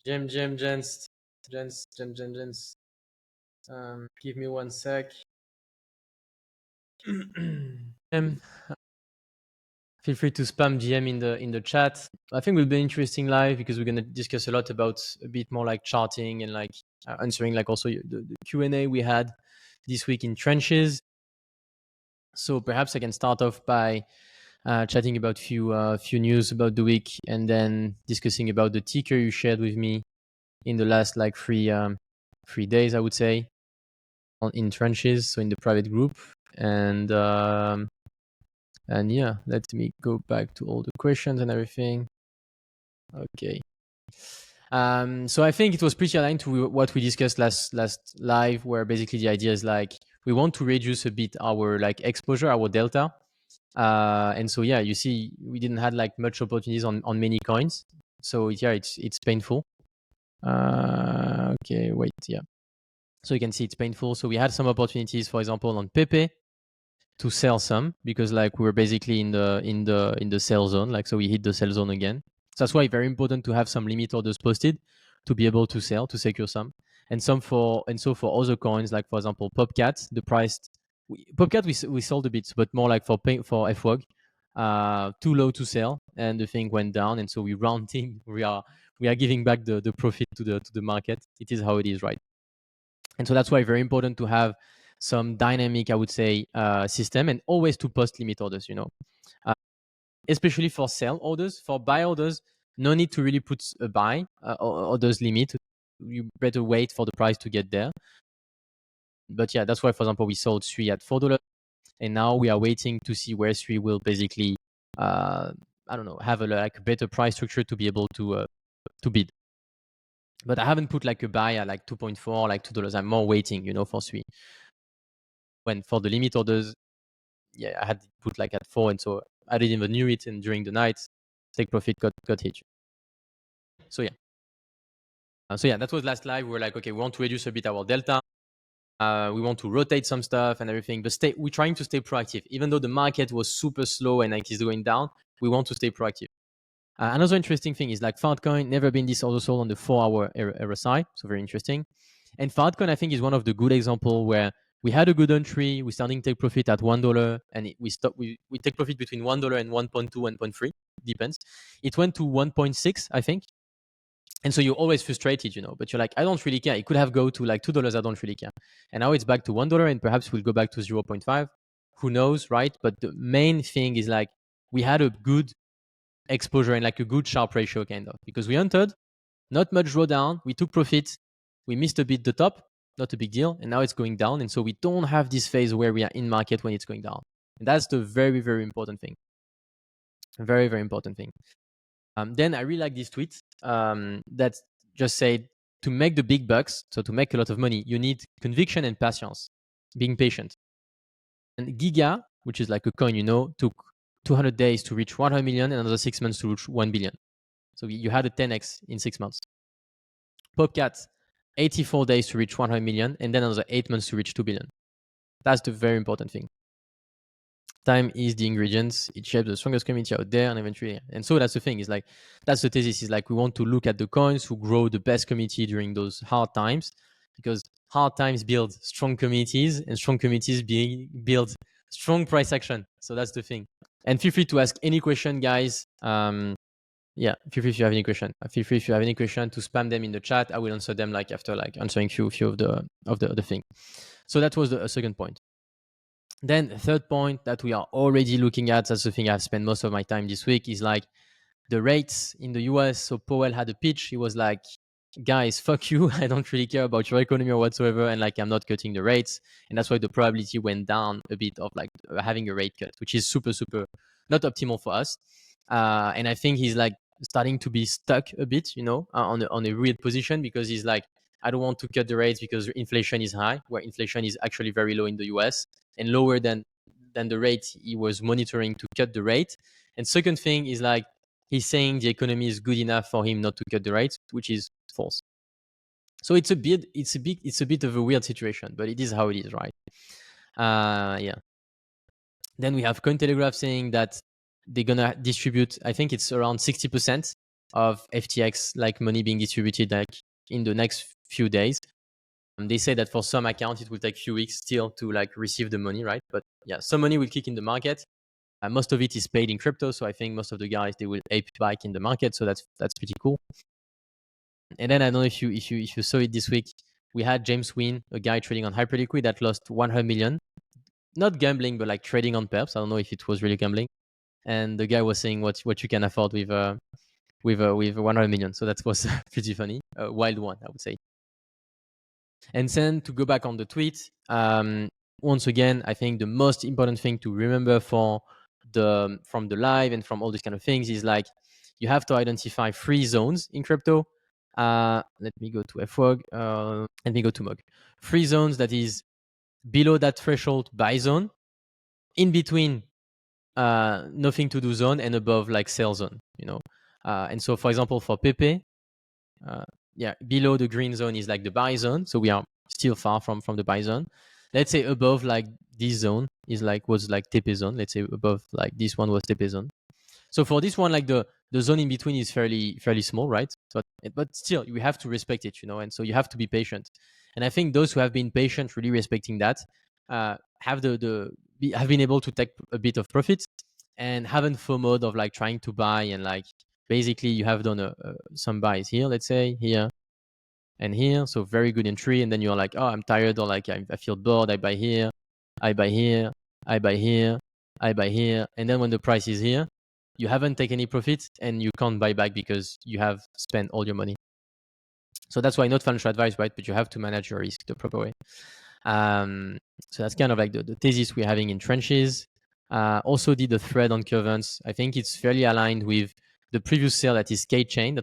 Gents. Give me 1 sec. Feel free to spam GM in the chat. I think will be an interesting live because we're gonna discuss a lot about a bit more like charting and like answering like also the Q&A we had this week in trenches. So perhaps I can start off by chatting about few news about the week and then discussing about the ticker you shared with me in the last like 3 days, I would say, in trenches, so in the private group. And yeah, let me go back to all the questions and everything. Okay. So I think it was pretty aligned to what we discussed last live, where basically the idea is like we want to reduce a bit our like exposure, our delta. And so yeah, you see, we didn't have like much opportunities on many coins. So yeah, it's painful. Okay, wait, yeah. So you can see it's painful. So we had some opportunities, for example, on Pepe to sell some because like we were basically in the sell zone. Like so we hit the sell zone again. So that's why it's very important to have some limit orders posted to be able to sell, to secure some. And so for other coins, like for example Popcat, the price Popcat we sold a bit, but more like for FWOG, too low to sell, and the thing went down, and so we rounding, we are giving back the profit to the market. It is how it is, right? And so that's why very important to have some dynamic, I would say, system, and always to post limit orders, especially for sell orders. For buy orders, no need to really put a buy orders limit. You better wait for the price to get there. But yeah, that's why, for example, we sold 3 at $4, and now we are waiting to see where 3 will basically, I don't know, have a better price structure to be able to bid. But I haven't put like a buy at like 2.4, like $2. I'm more waiting, for 3. When for the limit orders, yeah, I had put like at 4, and so I didn't even knew it, and during the night, take profit got hit. So yeah. That was last live. We were like, okay, we want to reduce a bit our delta. We want to rotate some stuff and everything, but we're trying to stay proactive. Even though the market was super slow and like is going down, we want to stay proactive. Another interesting thing is like Fartcoin never been this also sold on the 4-hour RSI, so very interesting. And Fartcoin, I think, is one of the good example where we had a good entry, we starting to take profit at $1, and we take profit between $1 and 1.2, 1.3, depends. It went to 1.6, I think. And so you're always frustrated, but you're like, I don't really care. It could have go to like $2. I don't really care. And now it's back to $1, and perhaps we'll go back to 0.5. Who knows, right? But the main thing is like we had a good exposure and like a good Sharpe ratio kind of, because we entered, not much drawdown, we took profit, we missed a bit the top, not a big deal, and now it's going down. And so we don't have this phase where we are in market when it's going down. And that's the very, very important thing. Very, very important thing. Then I really like this tweet that just said, to make the big bucks, so to make a lot of money, you need conviction and patience, being patient. And Giga, which is like a coin, took 200 days to reach 100 million and another 6 months to reach 1 billion. So you had a 10x in 6 months. Popcat, 84 days to reach 100 million and then another 8 months to reach 2 billion. That's the very important thing. Time is the ingredients. It shapes the strongest community out there, and eventually. And so that's the thing. Is like that's the thesis. Is like we want to look at the coins who grow the best community during those hard times, because hard times build strong communities, and strong communities build strong price action. So that's the thing. And feel free to ask any question, guys. Yeah, feel free if you have any question. Feel free if you have any question to spam them in the chat. I will answer them like after like answering few of the thing. So that was the second point. Then the third point that we are already looking at, that's the thing I've spent most of my time this week, is like the rates in the US. So Powell had a pitch. He was like, guys, fuck you. I don't really care about your economy or whatsoever. And like, I'm not cutting the rates. And that's why the probability went down a bit of like having a rate cut, which is super, super not optimal for us. And I think he's like starting to be stuck a bit, on a weird position, because he's like, I don't want to cut the rates because inflation is high, where inflation is actually very low in the US and lower than the rate he was monitoring to cut the rate. And second thing is like he's saying the economy is good enough for him not to cut the rates, which is false. So it's a bit of a weird situation, but it is how it is, right? Yeah. Then we have Cointelegraph saying that they're gonna distribute, I think it's around 60% of FTX like money being distributed like in the next few days. They say that for some accounts it will take a few weeks still to like receive the money, right? But yeah, some money will kick in the market. Most of it is paid in crypto, so I think most of the guys they will ape back in the market, so that's pretty cool. And then I don't know if you saw it this week. We had James Wynn, a guy trading on Hyperliquid that lost 100 million, not gambling but like trading on perps. I don't know if it was really gambling. And the guy was saying what you can afford with 100 million. So that was pretty funny, a wild one, I would say. And then to go back on the tweet, once again, I think the most important thing to remember from the live and from all these kind of things is like you have to identify 3 zones in crypto. Let me go to FWOG. Let me go to MOG. 3 zones that is below that threshold buy zone, in between nothing to do zone, and above like sell zone. And so for example for Pepe, below the green zone is like the buy zone, so we are still far from the buy zone. Let's say above like this zone was like TP zone. Let's say above like this one was TP zone. So for this one, like the zone in between is fairly small, right? But still we have to respect it, and so you have to be patient. And I think those who have been patient, really respecting that, have been able to take a bit of profit and haven't FOMO'd of like trying to buy, and like basically you have done some buys here, let's say here and here, so very good entry, and then you're like, oh, I'm tired, or like I feel bored, I buy here, I buy here, I buy here, I buy here, and then when the price is here, you haven't taken any profit and you can't buy back because you have spent all your money. So that's why not financial advice, right? But you have to manage your risk the proper way. So that's kind of like the thesis we're having in trenches. Also did a thread on curvents. I think it's fairly aligned with the previous sale that is chain,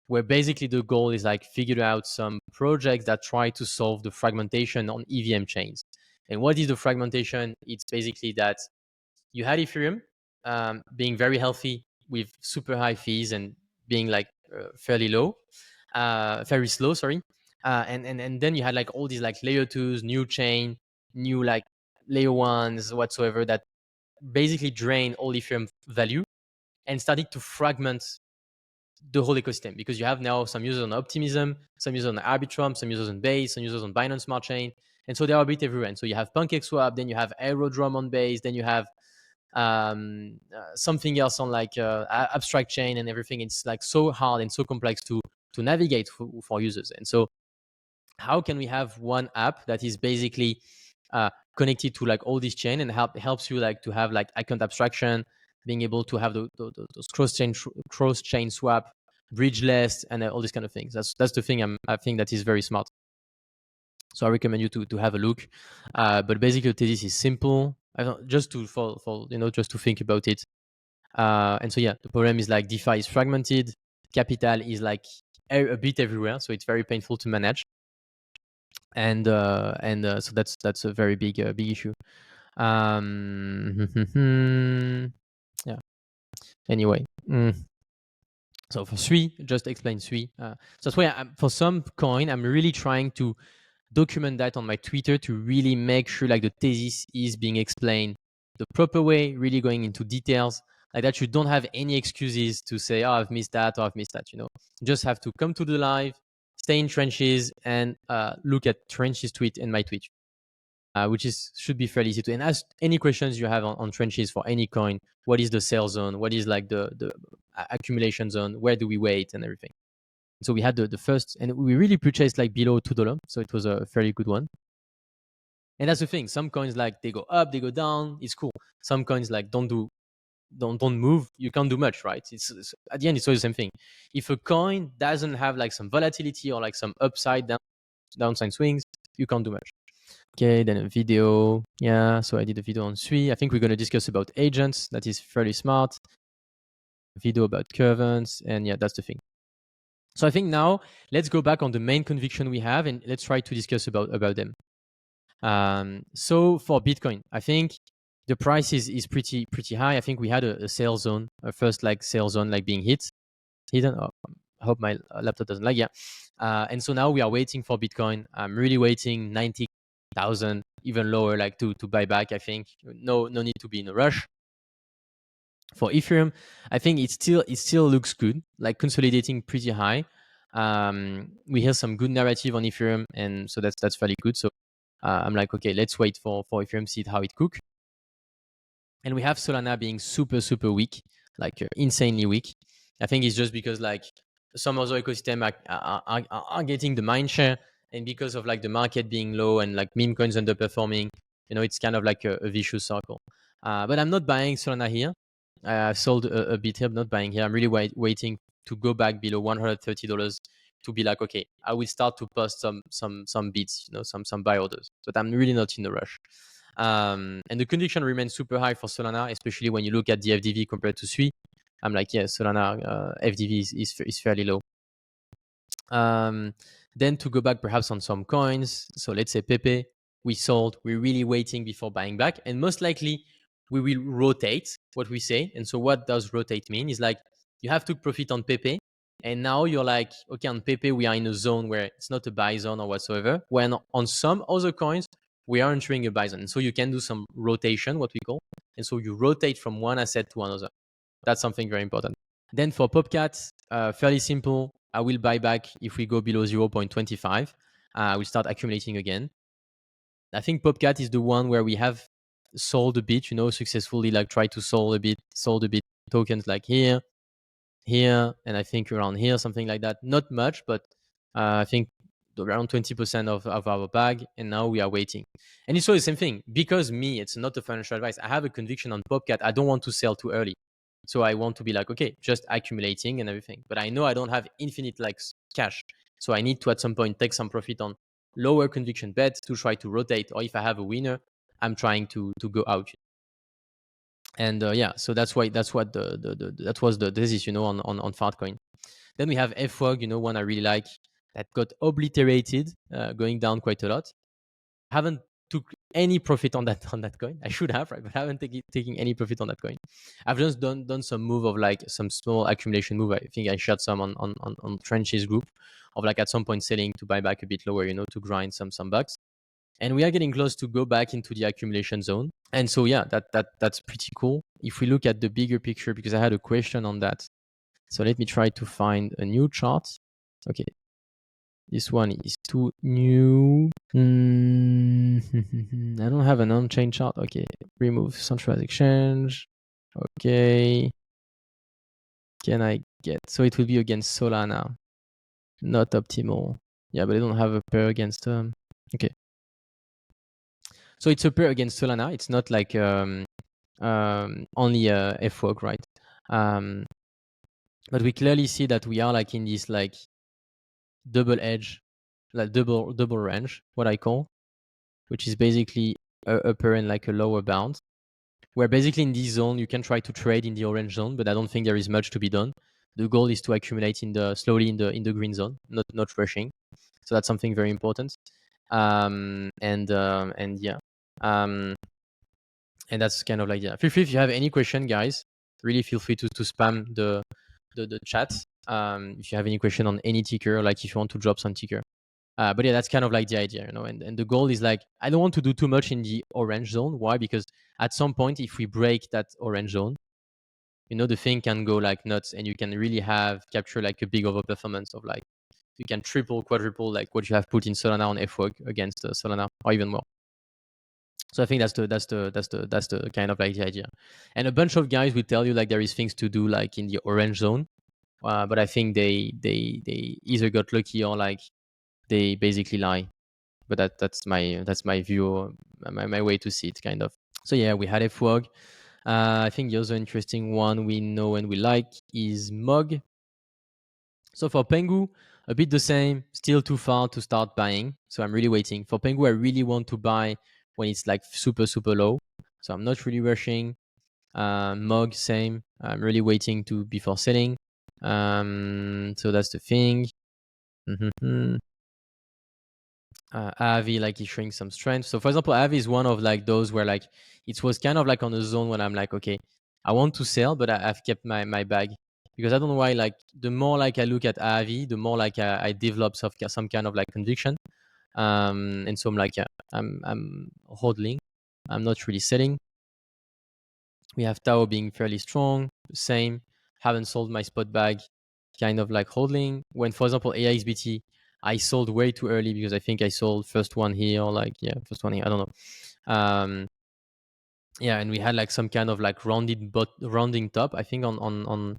where basically the goal is like figure out some projects that try to solve the fragmentation on EVM chains. And what is the fragmentation? It's basically that you had Ethereum being very healthy with super high fees and being like fairly slow, sorry. And then you had like all these like layer 2s, new chain, new like layer 1s whatsoever that basically drain all Ethereum value and started to fragment the whole ecosystem, because you have now some users on Optimism, some users on Arbitrum, some users on Base, some users on Binance Smart Chain. And so they are a bit everywhere. And so you have PancakeSwap, then you have Aerodrome on Base, then you have something else on like Abstract Chain and everything. It's like so hard and so complex to navigate for users. And so how can we have one app that is basically connected to like all these chain and helps you like to have like account abstraction, being able to have those cross chain swap, bridgeless, and all these kind of things. That's the thing I think that is very smart. So I recommend you to have a look. But basically, the thesis is simple. Just to just to think about it. And so yeah, the problem is like DeFi is fragmented. Capital is like a bit everywhere, so it's very painful to manage. And so that's a very big issue. Yeah. Anyway. So for Sui, just explain Sui. So that's why for some coin, I'm really trying to document that on my Twitter to really make sure like the thesis is being explained the proper way, really going into details, like that you don't have any excuses to say, oh, I've missed that or I've missed that. You just have to come to the live, stay in trenches, and look at trenches tweet and my tweet, which should be fairly easy to. And ask any questions you have on trenches for any coin. What is the sell zone? What is like the accumulation zone? Where do we wait and everything? So we had the first, and we really purchased like below $2, so it was a fairly good one. And that's the thing. Some coins like they go up, they go down. It's cool. Some coins like don't move. You can't do much, right? It's at the end, it's always the same thing. If a coin doesn't have like some volatility or like some downside swings, you can't do much. Okay, then a video. Yeah, so I did a video on Sui. I think we're going to discuss about agents. That is fairly smart. A video about curvents, and yeah, that's the thing. So I think now let's go back on the main conviction we have, and let's try to discuss about them. So for Bitcoin, I think the price is pretty high. I think we had a sell zone, a first like sell zone like being hidden. Oh, I hope my laptop doesn't lag. Yeah. And so now we are waiting for Bitcoin. I'm really waiting 90,000, even lower, like to buy back. I think no need to be in a rush. For Ethereum, I think it still looks good, like consolidating pretty high. We hear some good narrative on Ethereum, and so that's fairly good. So I'm like, okay, let's wait for Ethereum, see how it cook. And we have Solana being super weak, like insanely weak. I think it's just because like some other ecosystem are getting the mind share, and because of like the market being low and like meme coins underperforming, it's kind of like a vicious circle. But I'm not buying Solana here. I've sold a bit here, I'm not buying here. I'm really waiting to go back below $130 to be like, okay, I will start to post some bits, some buy orders. But I'm really not in a rush. And the conviction remains super high for Solana, especially when you look at the FDV compared to SUI. I'm like, yeah, Solana FDV is fairly low. Then to go back perhaps on some coins, so let's say Pepe, we sold, we're really waiting before buying back, and most likely we will rotate what we say. And so what does rotate mean is like you have to profit on Pepe, and now you're like, okay, on Pepe we are in a zone where it's not a buy zone or whatsoever, when on some other coins we are entering a buy zone. And so you can do some rotation, what we call, and so you rotate from one asset to another. That's something very important. Then for Popcat, fairly simple. I will buy back if we go below 0.25. I will start accumulating again. I think Popcat is the one where we have sold a bit, successfully, like try to sold a bit tokens like here, and I think around here, something like that. Not much, but I think around 20% of our bag, and now we are waiting. And it's always the same thing. Because it's not a financial advice. I have a conviction on Popcat. I don't want to sell too early. So I want to be like, okay, just accumulating and everything. But I know I don't have infinite like cash. So I need to at some point take some profit on lower conviction bets to try to rotate. Or if I have a winner, I'm trying to go out. And yeah, so that's what that was the thesis, on Fartcoin. Then we have FWOG, one I really like that got obliterated, going down quite a lot. Haven't took any profit on that coin. I should have, right? But I haven't taken any profit on that coin. I've just done some move of like some small accumulation move. I think I shared some on Trenches group of like at some point selling to buy back a bit lower, to grind some bucks. And we are getting close to go back into the accumulation zone. And so yeah, that's pretty cool. If we look at the bigger picture, because I had a question on that. So let me try to find a new chart. Okay. This one is too new. I don't have an on-chain chart. Okay. Remove centralized exchange. Okay. Can I get? So it will be against Solana. Not optimal. Yeah, but I don't have a pair against. Okay. So it's a pair against Solana. It's not like only FWOG, right? But we clearly see that we are like in this like double edge, like double range, what I call, which is basically a upper and like a lower bound. Where basically in this zone you can try to trade in the orange zone, but I don't think there is much to be done. The goal is to accumulate slowly in the green zone, not rushing. So that's something very important. And yeah. And that's kind of like, yeah. Feel free if you have any question, guys. Really feel free to spam the chat. If you have any question on any ticker, like if you want to drop some ticker. But yeah, that's kind of like the idea, and the goal is like, I don't want to do too much in the orange zone. Why? Because at some point, if we break that orange zone, the thing can go like nuts, and you can really capture like a big overperformance of like, you can triple, quadruple like what you have put in Solana on FWOG against Solana, or even more. So I think that's the kind of like the idea. And a bunch of guys will tell you like there is things to do like in the orange zone, but I think they either got lucky or like they basically lie. But that's my view, my way to see it, kind of. So yeah, we had FWOG. I think the other interesting one we know and we like is MOG. So for Pengu, a bit the same, still too far to start buying. So I'm really waiting. For Pengu, I really want to buy when it's like super low. So I'm not really rushing. MOG, same. I'm really waiting before selling. So that's the thing. Avi, like he's showing some strength. So for example, Avi is one of like those where like it was kind of like on a zone when I'm like, okay, I want to sell, but I've kept my bag, because I don't know why. Like the more like I look at Avi, the more like I develop some kind of like conviction. And so I'm like, yeah, I'm hodling. I'm not really selling. We have Tao being fairly strong, same. Haven't sold my spot bag, kind of like holding. When, for example, AIXBT, I sold way too early because I think I sold first one here, or like, yeah, first one here, I don't know. Yeah, and we had like some kind of like rounding top, I think, on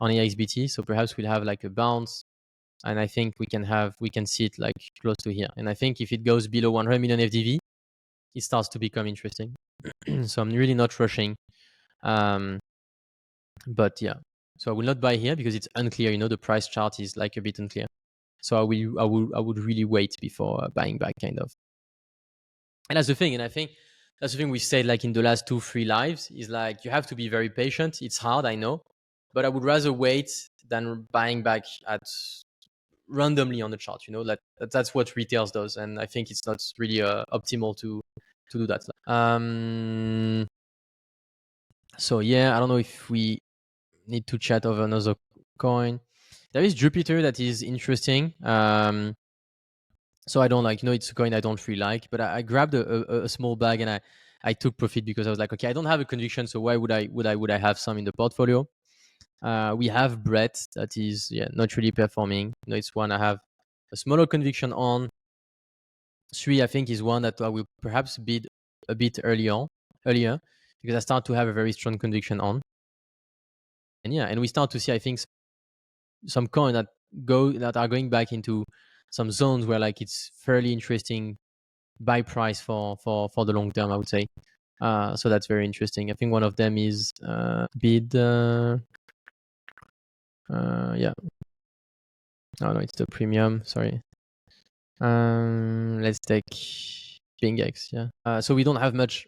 AIXBT. So perhaps we'll have like a bounce, and I think we can see it like close to here. And I think if it goes below 100 million FDV, it starts to become interesting. So I'm really not rushing. But yeah, so I will not buy here because it's unclear. The price chart is like a bit unclear. So I would really wait before buying back, kind of. And that's the thing. And I think that's the thing we said like in the last 2-3 lives is like you have to be very patient. It's hard, I know, but I would rather wait than buying back at randomly on the chart. That's what retails does, and I think it's not really optimal to do that. So yeah, I don't know if we need to chat over another coin. There is Jupiter that is interesting. So I don't like, it's a coin I don't really like, but I grabbed a small bag and I took profit because I was like, okay, I don't have a conviction, so why would I have some in the portfolio? We have Brett that is not really performing. It's one I have a smaller conviction on. 3, I think, is one that I will perhaps bid a bit earlier because I start to have a very strong conviction on. And we start to see, I think, some coin that are going back into some zones where like it's fairly interesting buy price for the long term, I would say. So that's very interesting. I think one of them is bid. Yeah. Oh no, it's the premium. Sorry. Let's take BingX. Yeah. So we don't have much.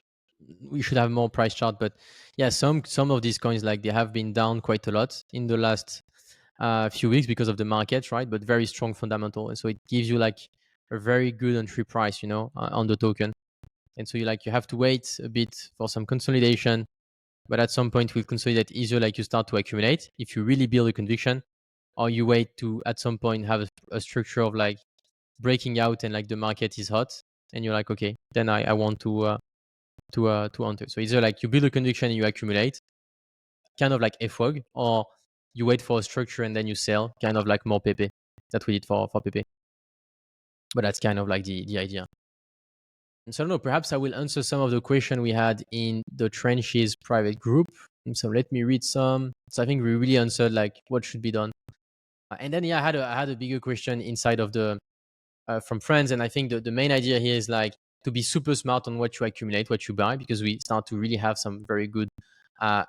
We should have more price chart, but yeah, some of these coins, like, they have been down quite a lot in the last few weeks because of the market, right? But very strong fundamental, and so it gives you like a very good entry price, on the token. And so you have to wait a bit for some consolidation, but at some point we'll consolidate easier, like you start to accumulate if you really build a conviction, or you wait to at some point have a structure of like breaking out and like the market is hot, and you're like, okay, then I want to enter. So either like you build a conviction and you accumulate, kind of like FWOG, or you wait for a structure and then you sell, kind of like more Pepe that we did for Pepe. But that's kind of like the idea. And so I don't know, perhaps I will answer some of the question we had in the Trenches private group. And so let me read some. So I think we really answered like what should be done. And then I had a bigger question inside of the from friends, and I think the main idea here is like to be super smart on what you accumulate, what you buy, because we start to really have some very good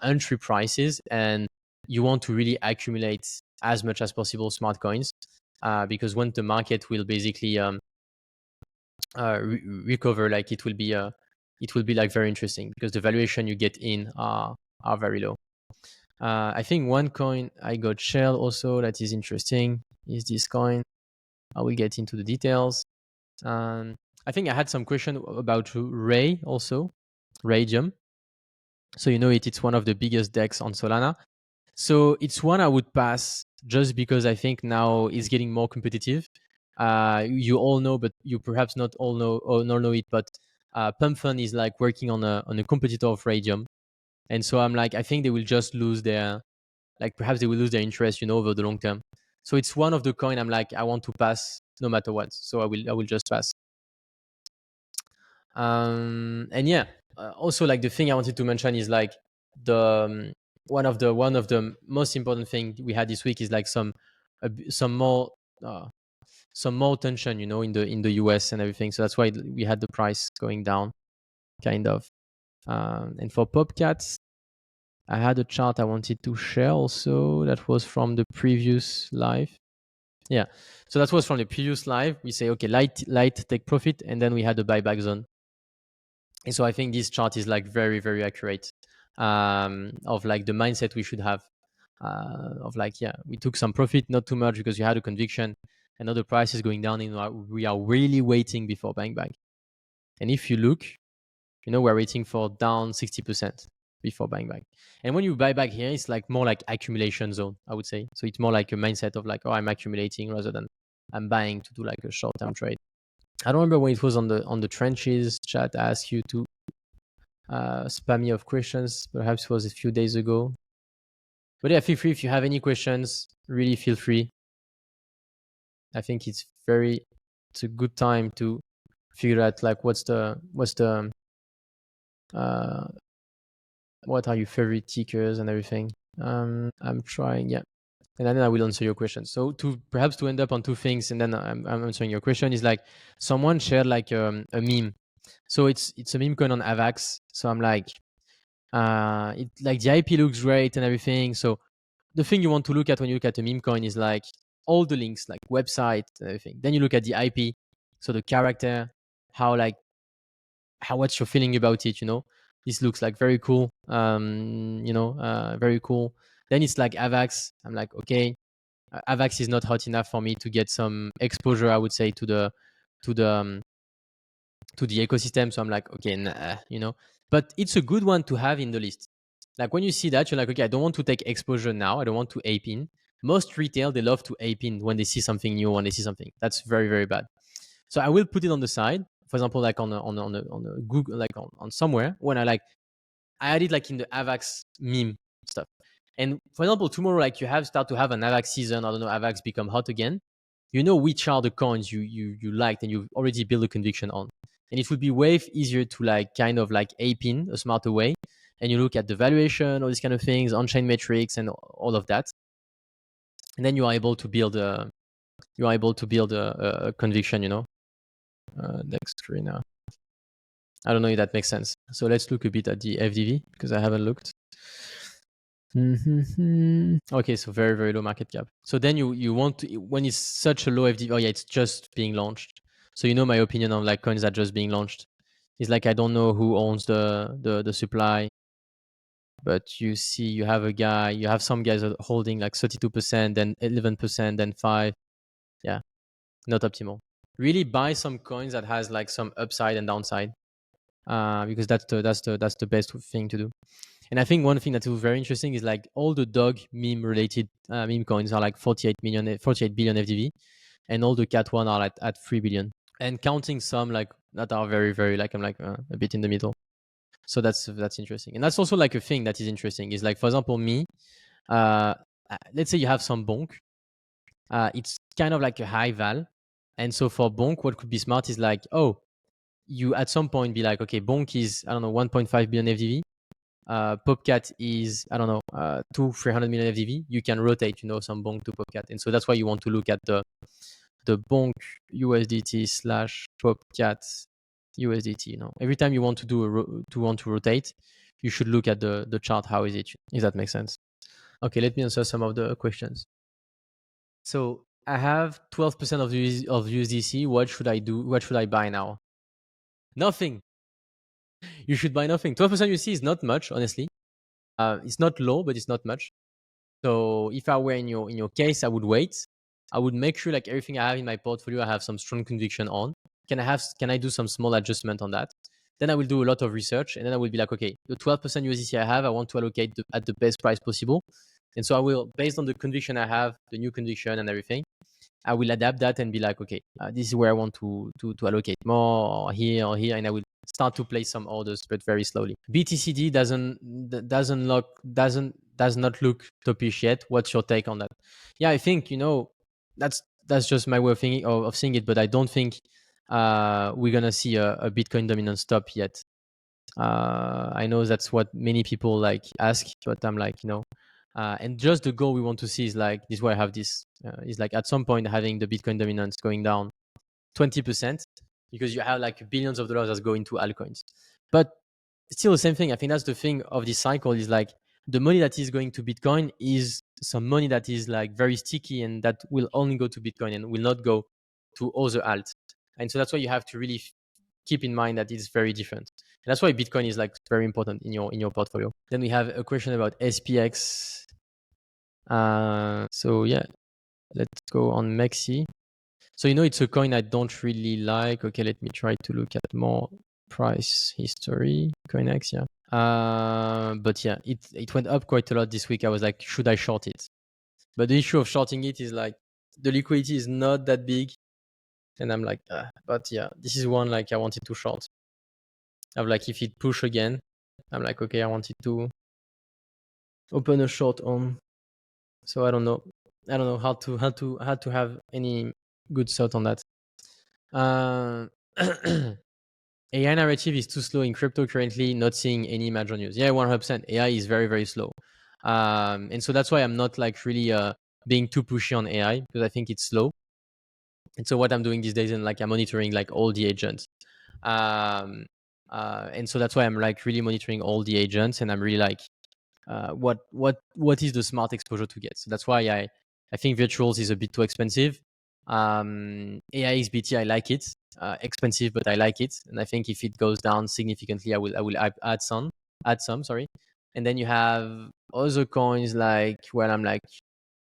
entry prices, and you want to really accumulate as much as possible smart coins, because when the market will basically recover, like it will be like very interesting because the valuation you get in are very low. I think one coin I got shell also that is interesting is this coin. I will get into the details. I think I had some question about Ray also, Radium. So it's one of the biggest decks on Solana. So it's one I would pass just because I think now it's getting more competitive. You all know, but you perhaps not all know or not know it, but Pump Fund is like working on a competitor of Radium. And so I'm like, I think they will just lose their, like perhaps they will lose their interest, over the long term. So it's one of the coin I'm like, I want to pass no matter what. So I will just pass. And yeah, also like the thing I wanted to mention is like the one of the most important thing we had this week is like some more tension, in the US and everything. So that's why we had the price going down, kind of. And for Popcats, I had a chart I wanted to share also. That was from the previous live. Yeah, so that was from the previous live. We say, okay, light take profit, and then we had the buyback zone. And so I think this chart is like very, very accurate of like the mindset we should have of like, yeah, we took some profit, not too much because you had a conviction, and now the price is going down and we are really waiting before buying back. And if you look, we're waiting for down 60% before buying back. And when you buy back here, it's like more like accumulation zone, I would say. So it's more like a mindset of like, oh, I'm accumulating rather than I'm buying to do like a short-term trade. I don't remember when it was on the Trenches chat. I asked you to spammy of questions. Perhaps it was a few days ago. But yeah, feel free if you have any questions. Really feel free. I think it's a good time to figure out like what's the what are your favorite tickers and everything. I'm trying, yeah. And then I will answer your question. So to end up on two things, and then I'm answering your question is like someone shared like a meme. So it's a meme coin on Avax. So I'm like, it like the IP looks great and everything. So the thing you want to look at when you look at a meme coin is like all the links, like website and everything. Then you look at the IP, so the character, how what's your feeling about it, this looks like very cool, very cool. Then it's like Avax. I'm like, okay, Avax is not hot enough for me to get some exposure, I would say, to the to the ecosystem. So I'm like, okay, nah. But it's a good one to have in the list. Like when you see that, you're like, okay, I don't want to take exposure now. I don't want to ape in. Most retail, they love to ape in when they see something new, when they see something. That's very, very bad. So I will put it on the side. For example, like on a Google, like on somewhere when I add it like in the Avax meme stuff. And for example, tomorrow, like you start to have an Avax season. I don't know, Avax become hot again. You know which are the coins you liked and you've already built a conviction on. And it would be way easier to like kind of like ape in a smarter way. And you look at the valuation, all these kind of things, on-chain metrics, and all of that. And then you are able to build a conviction. Next screen now. I don't know if that makes sense. So let's look a bit at the FDV because I haven't looked. Okay, so very, very low market cap. So then you want to, when it's such a low FDV, oh yeah, it's just being launched. So my opinion on like coins that are just being launched. It's like I don't know who owns the supply, but you see you have some guys holding like 32%, then 11%, then 5. Yeah, not optimal. Really buy some coins that has like some upside and downside. Because that's the best thing to do. And I think one thing that was very interesting is like all the dog meme related meme coins are like 48 billion FDV, and all the cat one are at 3 billion. And counting some like that are very, very like I'm like a bit in the middle. So that's interesting. And that's also like a thing that is interesting is like, for example, me, let's say you have some bonk, it's kind of like a high val. And so for bonk, what could be smart is like, oh, you at some point be like, okay, bonk is, I don't know, 1.5 billion FDV. Popcat is, I don't know, 300 million FDV. You can rotate, some bonk to Popcat. And so that's why you want to look at the bonk USDT slash Popcat USDT. Every time you want to rotate, you should look at the chart. How is it? If that makes sense. Okay, let me answer some of the questions. So I have 12% of USDC. What should I do? What should I buy now? Nothing. You should buy nothing. 12% USDC is not much, honestly. It's not low, but it's not much. So if I were in your case, I would wait. I would make sure like everything I have in my portfolio, I have some strong conviction on. Can I do some small adjustment on that? Then I will do a lot of research, and then I will be like, okay, the 12% USDC I have, I want to allocate at the best price possible. And so I will, based on the conviction I have, the new conviction and everything, I will adapt that and be like, okay, this is where I want to allocate more, or here, and I will start to place some orders, but very slowly. BTCD does not look topish yet. What's your take on that? Yeah, I think that's just my way of thinking of seeing it, but I don't think we're gonna see a Bitcoin dominant stop yet. I know that's what many people like ask, but I'm like, and just the goal we want to see is like this. Where I have this is like at some point having the Bitcoin dominance going down 20%, because you have like billions of dollars that's going to altcoins. But still the same thing. I think that's the thing of this cycle is like the money that is going to Bitcoin is some money that is like very sticky and that will only go to Bitcoin and will not go to other alt. And so that's why you have to really keep in mind that it's very different. And that's why Bitcoin is like very important in your portfolio. Then we have a question about SPX. So yeah, let's go on Mexi. So it's a coin I don't really like. Okay, let me try to look at more price history. CoinX, yeah. But yeah, it went up quite a lot this week. I was like, should I short it? But the issue of shorting it is like the liquidity is not that big, and I'm like, but yeah, this is one like I wanted to short. Of like if it push again, I'm like, okay, I wanted to open a short on. So I don't know how to have any good thought on that. AI narrative is too slow in crypto currently, not seeing any major news. Yeah, 100%. AI is very, very slow. And so that's why I'm not like really being too pushy on AI, because I think it's slow. And so what I'm doing these days is like I'm monitoring like all the agents. And so that's why I'm like really monitoring all the agents, and I'm really like, what is the smart exposure to get. So that's why I think virtuals is a bit too expensive. AI XBT, I like it. Expensive, but I like it. And I think if it goes down significantly, I will add some. Sorry. And then you have other coins like, well, I'm like,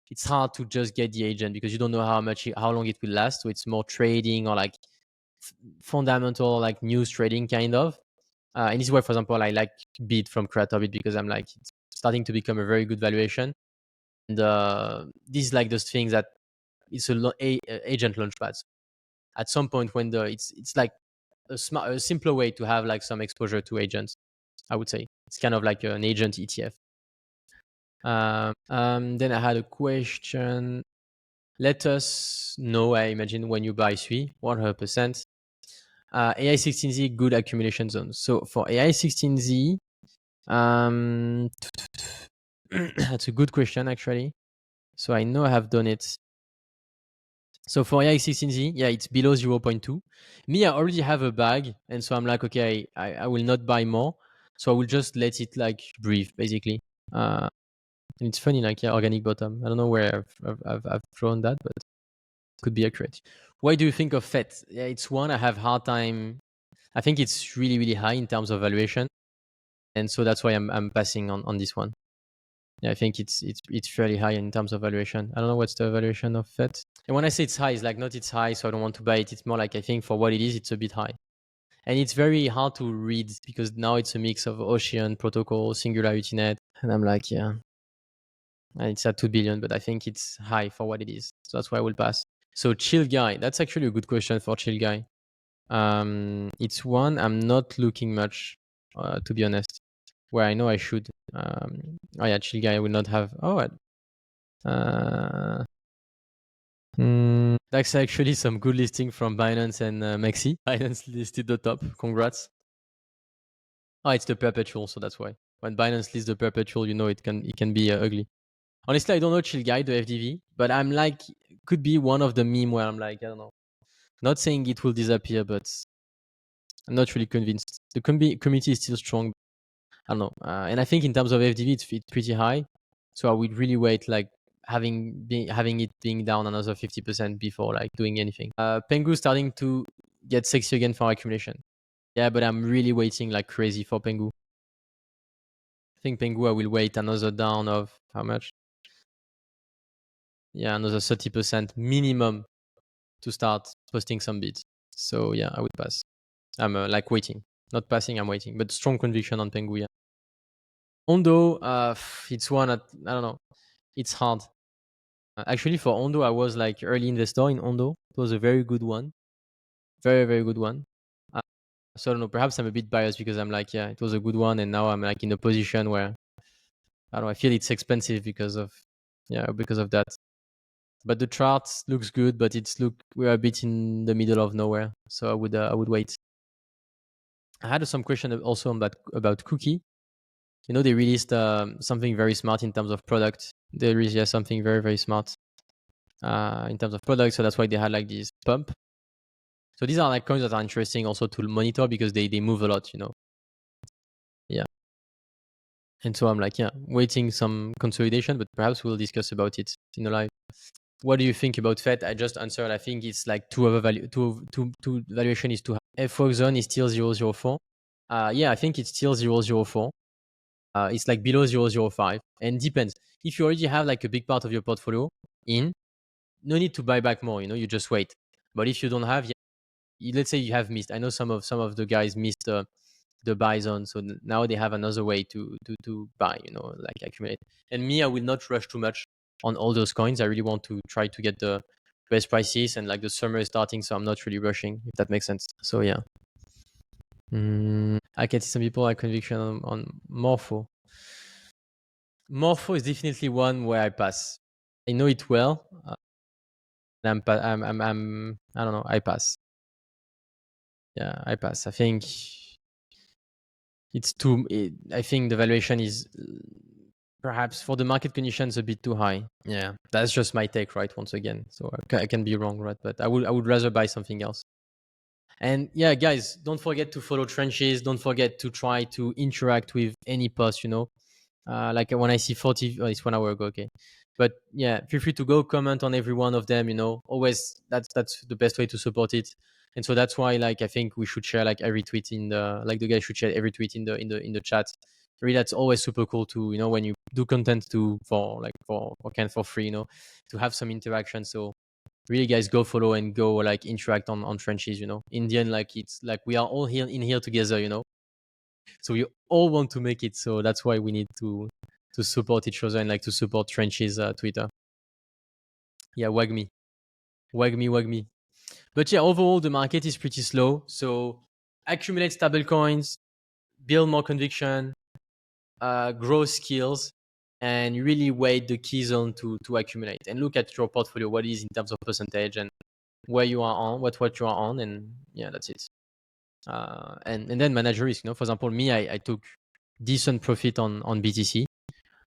it's hard to just get the agent because you don't know how long it will last. So it's more trading or like fundamental like news trading kind of. And this is why, for example, I like Bit from Creatorbit, because I'm like, it's starting to become a very good valuation. And this is like those things that it's agent launchpad. At some point when it's like a simpler way to have like some exposure to agents, I would say. It's kind of like an agent ETF. Then I had a question. Let us know, I imagine, when you buy SUI, 100%. AI16Z, good accumulation zones. So for AI16Z, that's a good question, actually. So I know I have done it. So for AI16Z, yeah, it's below 0.2. Me, I already have a bag. And so I'm like, okay, I will not buy more. So I will just let it like breathe, basically. And it's funny, like, yeah, organic bottom. I don't know where I've thrown that, but it could be accurate. Why do you think of FET? Yeah, it's one I have hard time. I think it's really, really high in terms of valuation. And so that's why I'm passing on this one. Yeah, I think it's fairly high in terms of valuation. I don't know what's the valuation of FET. And when I say it's high, it's like not it's high, so I don't want to buy it. It's more like I think for what it is, it's a bit high. And it's very hard to read because now it's a mix of Ocean, Protocol, Singularity Net. And I'm like, yeah, and it's at 2 billion, but I think it's high for what it is. So that's why I will pass. So Chill Guy, that's actually a good question for Chill Guy. It's one I'm not looking much, to be honest, where I know I should. Oh yeah, Chill Guy will not have. That's actually some good listing from Binance and Maxi. Binance listed the top. Congrats. Oh, it's the perpetual, so that's why. When Binance lists the perpetual, you know it can be ugly. Honestly, I don't know Chill Guy, the FDV, but I'm like, could be one of the meme where I'm like, I don't know. Not saying it will disappear, but I'm not really convinced. The community is still strong. I don't know. And I think in terms of FDV, it's pretty high. So I would really wait, like having it being down another 50% before like doing anything. Pengu starting to get sexy again for accumulation. Yeah, but I'm really waiting like crazy for Pengu. I think Pengu, I will wait another down of how much? Yeah, another 30% minimum to start posting some bids. So yeah, I would pass. I'm like waiting, not passing. I'm waiting, but strong conviction on Pengu. Yeah. Ondo, it's one at, I don't know. It's hard. Actually, for Ondo, I was like early investor in Ondo. It was a very good one, very very good one. Uh, so I don't know. Perhaps I'm a bit biased because I'm like, yeah, it was a good one, and now I'm like in a position where I don't know. I feel it's expensive because of that. But the chart looks good, but we're a bit in the middle of nowhere. So I would wait. I had some question also about Cookie. You know, they released something very smart in terms of product. They released something very very smart in terms of product. So that's why they had like this pump. So these are like coins that are interesting also to monitor because they move a lot. You know. Yeah. And so I'm like, yeah, waiting some consolidation, but perhaps we'll discuss about it in a live. What do you think about FET? I just answered. I think it's like two valuation is too high. FOX zone is still 0.04. Yeah, I think it's still 0.04. It's like below 0.05 and depends. If you already have like a big part of your portfolio in, no need to buy back more. You know, you just wait. But if you don't have, yeah, let's say you have missed. I know some of the guys missed the buy zone, so now they have another way to buy. You know, like accumulate. And me, I will not rush too much on all those coins. I really want to try to get the best prices, and like the summer is starting, so I'm not really rushing. If that makes sense. So yeah. I can see some people have conviction on Morpho. Morpho is definitely one where I pass. I know it well. I don't know. I pass. Yeah, I pass. I think it's too. I think the valuation is perhaps for the market conditions a bit too high. Yeah, that's just my take, right? Once again, so I can be wrong, right? But I would rather buy something else. And yeah, guys, don't forget to follow Trenches. Don't forget to try to interact with any post. Like when I see 40, oh, it's 1 hour ago, okay. But yeah, feel free to go comment on every one of them. Always that's the best way to support it. And so that's why, like, I think we should share like every tweet in the guys should share every tweet in the chat. Really, that's always super cool to when you do content for free, to have some interaction. So really, guys, go follow and go like interact on Trenches. Indian, like it's like we are all here in here together. So we all want to make it. So that's why we need to support each other and like to support Trenches Twitter. Yeah, wag me, wag me, wag me. But yeah, overall the market is pretty slow. So accumulate stable coins, build more conviction, grow skills, and really wait the key zone to accumulate. And look at your portfolio, what is in terms of percentage and where you are on, what you are on, and yeah, that's it. And then manage risk. For example, me, I took decent profit on BTC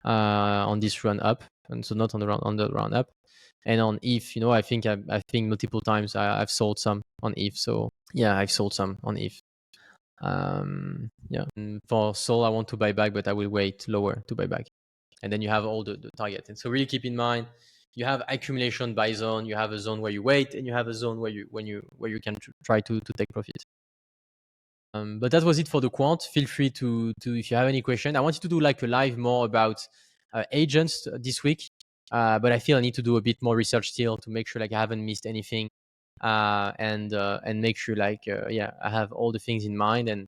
on this run up, and so not on the run up. And on ETH, I think multiple times I've sold some on ETH. So yeah, I've sold some on ETH. Yeah. And for Sol, I want to buy back, but I will wait lower to buy back. And then you have all the target. And so really keep in mind, you have accumulation by zone. You have a zone where you wait, and you have a zone where you can try to take profit. But that was it for the quant. Feel free to if you have any question. I wanted to do like a live more about agents this week, but I feel I need to do a bit more research still to make sure like I haven't missed anything, and make sure like I have all the things in mind and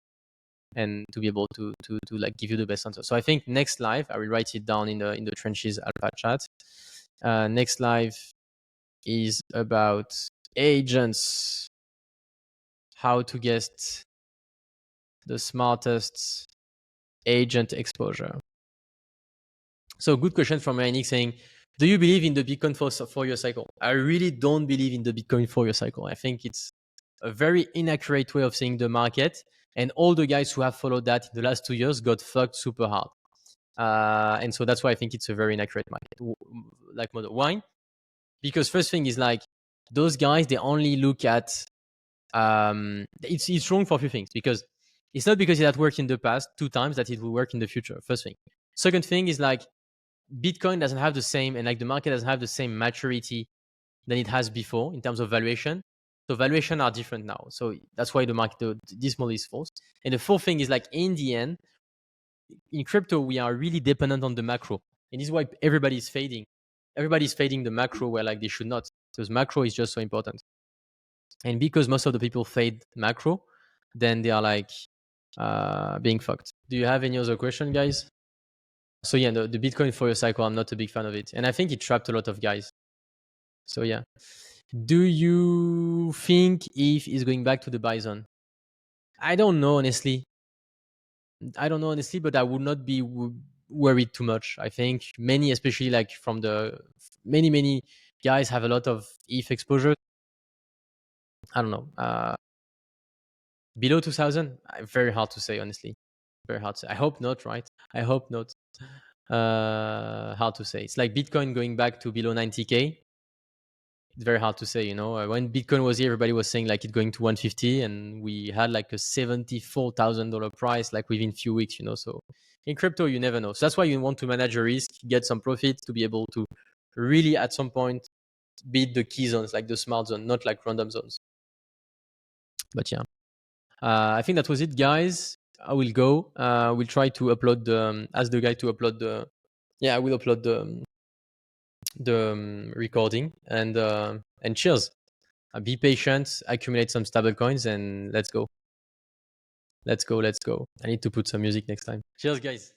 to be able to like give you the best answer. So I think next live I will write it down in the Trenches Alpha chat. Next live is about agents, how to get the smartest agent exposure. So good question from Yannick saying, do you believe in the Bitcoin for your cycle? I really don't believe in the Bitcoin for your cycle. I think it's a very inaccurate way of seeing the market. And all the guys who have followed that in the last 2 years got fucked super hard. And so that's why I think it's a very inaccurate market. Like model. Why? Because first thing is like those guys, they only look at it's wrong for a few things, because it's not because it had worked in the past 2 times that it will work in the future. First thing. Second thing is like Bitcoin doesn't have the same, and like the market doesn't have the same maturity than it has before in terms of valuation. So valuation are different now. So that's why the market, this model is false. And the fourth thing is like in the end, in crypto, we are really dependent on the macro. And this is why everybody's fading. Everybody's fading the macro where like they should not, because macro is just so important. And because most of the people fade macro, then they are like being fucked. Do you have any other question, guys? So yeah, the Bitcoin for your cycle, I'm not a big fan of it. And I think it trapped a lot of guys. So yeah. Do you think ETH is going back to the buy zone? I don't know, honestly. But I would not be worried too much. I think many, especially like from the many guys have a lot of ETH exposure. I don't know. Below 2000, very hard to say, honestly. Very hard to say. I hope not, right? I hope not. Hard to say. It's like Bitcoin going back to below 90K. It's very hard to say, when Bitcoin was here, everybody was saying like it's going to 150, and we had like a $74,000 price like within few weeks, so in crypto you never know. So that's why you want to manage your risk, get some profit to be able to really at some point beat the key zones, like the smart zone, not like random zones. But yeah, I think that was it, guys. I will go. We'll try to upload ask the guy to upload I will upload the recording, and cheers. Be patient, accumulate some stable coins, and let's go. I need to put some music next time. Cheers, guys.